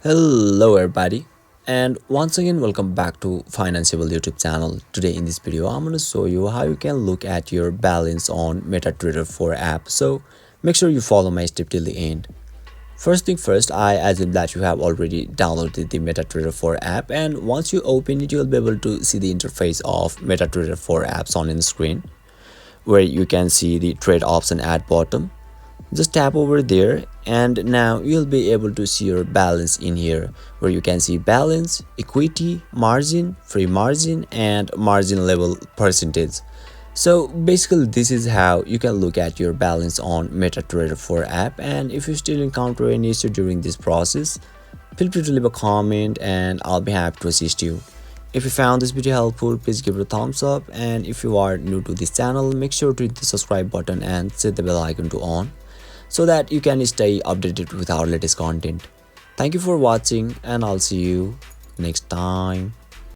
Hello everybody, and once again welcome back to Financeable YouTube channel. Today in this video I'm going to show you how you can look at your balance on Metatrader 4 app. So make sure you follow my step till the end. First thing first, I assume that you have already downloaded the Metatrader 4 app, and once you open it you'll be able to see the interface of Metatrader 4 apps on the screen, where you can see the trade option at bottom. Just tap over there and now you'll be able to see your balance in here, where you can see balance, equity, margin, free margin, and margin level percentage. So basically this is how you can look at your balance on Metatrader 4 app. And if you still encounter any issue during this process, feel free to leave a comment and I'll be happy to assist you. If you found this video helpful, please give it a thumbs up, and if you are new to this channel, make sure to hit the subscribe button and set the bell icon to on, so that you can stay updated with our latest content. Thank you for watching and I'll see you next time.